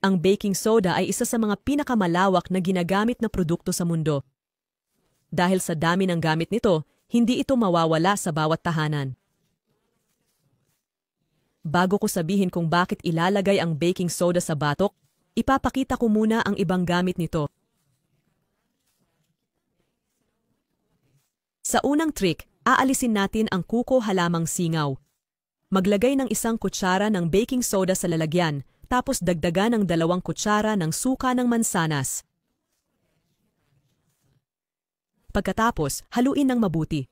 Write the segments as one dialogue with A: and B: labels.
A: Ang baking soda ay isa sa mga pinakamalawak na ginagamit na produkto sa mundo. Dahil sa dami ng gamit nito, hindi ito mawawala sa bawat tahanan. Bago ko sabihin kung bakit ilalagay ang baking soda sa batok, ipapakita ko muna ang ibang gamit nito. Sa unang trick, aalisin natin ang kuko halamang singaw. Maglagay ng 1 kutsara ng baking soda sa lalagyan, tapos dagdagan ng 2 kutsara ng suka ng mansanas. Pagkatapos, haluin ng mabuti.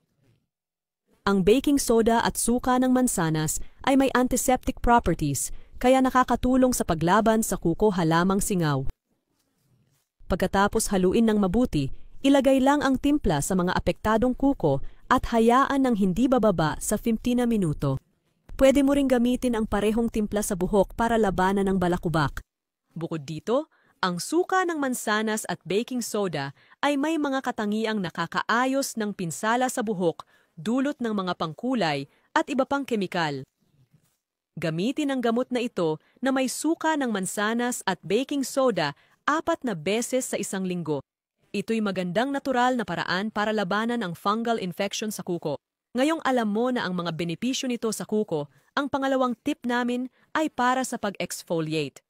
A: Ang baking soda at suka ng mansanas ay may antiseptic properties, kaya nakakatulong sa paglaban sa kuko halamang singaw. Pagkatapos haluin ng mabuti, ilagay lang ang timpla sa mga apektadong kuko at hayaan ng hindi bababa sa 15 na minuto. Pwede mo ring gamitin ang parehong timpla sa buhok para labanan ng balakubak. Bukod dito, ang suka ng mansanas at baking soda ay may mga katangiang nakakaayos ng pinsala sa buhok dulot ng mga pangkulay at iba pang kemikal. Gamitin ang gamot na ito na may suka ng mansanas at baking soda 4 na beses sa 1 linggo. Ito'y magandang natural na paraan para labanan ang fungal infection sa kuko. Ngayong alam mo na ang mga benepisyo nito sa kuko, ang pangalawang tip namin ay para sa pag-exfoliate.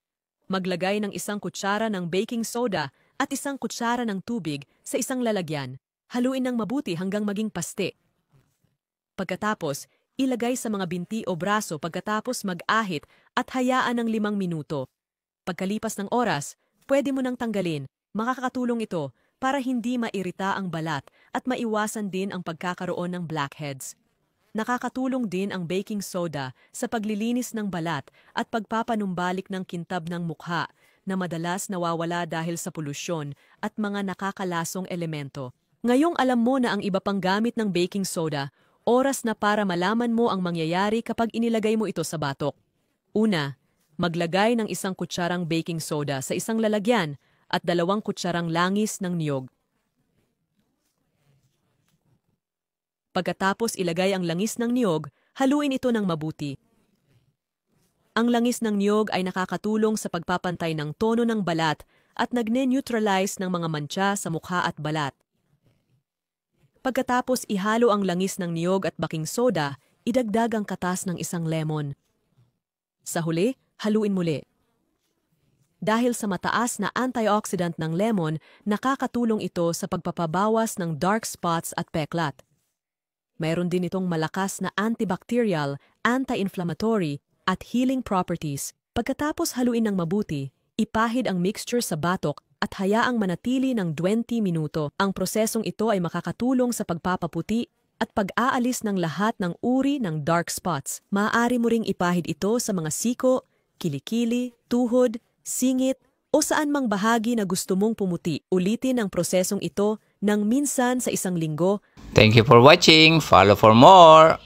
A: Maglagay ng 1 kutsara ng baking soda at 1 kutsara ng tubig sa isang lalagyan. Haluin ng mabuti hanggang maging paste. Pagkatapos, ilagay sa mga binti o braso pagkatapos mag-ahit at hayaan ng 5 minuto. Pagkalipas ng oras, pwede mo nang tanggalin. Makakatulong ito para hindi mairita ang balat at maiwasan din ang pagkakaroon ng blackheads. Nakakatulong din ang baking soda sa paglilinis ng balat at pagpapanumbalik ng kintab ng mukha na madalas nawawala dahil sa polusyon at mga nakakalasong elemento. Ngayong alam mo na ang iba pang gamit ng baking soda, oras na para malaman mo ang mangyayari kapag inilagay mo ito sa batok. Una, maglagay ng 1 kutsarang baking soda sa isang lalagyan at 2 kutsarang langis ng niyog. Pagkatapos ilagay ang langis ng niyog, haluin ito ng mabuti. Ang langis ng niyog ay nakakatulong sa pagpapantay ng tono ng balat at nagne-neutralize ng mga mantsa sa mukha at balat. Pagkatapos ihalo ang langis ng niyog at baking soda, idagdag ang katas ng 1 lemon. Sa huli, haluin muli. Dahil sa mataas na antioxidant ng lemon, nakakatulong ito sa pagpapabawas ng dark spots at peklat. Mayroon din itong malakas na antibacterial, anti-inflammatory, at healing properties. Pagkatapos haluin ng mabuti, ipahid ang mixture sa batok at hayaang manatili ng 20 minuto. Ang prosesong ito ay makakatulong sa pagpapaputi at pag-aalis ng lahat ng uri ng dark spots. Maaari mo ring ipahid ito sa mga siko, kilikili, tuhod, singit, o saan mang bahagi na gusto mong pumuti. Ulitin ang prosesong ito ng minsan sa 1 linggo.
B: Thank you for watching. Follow for more.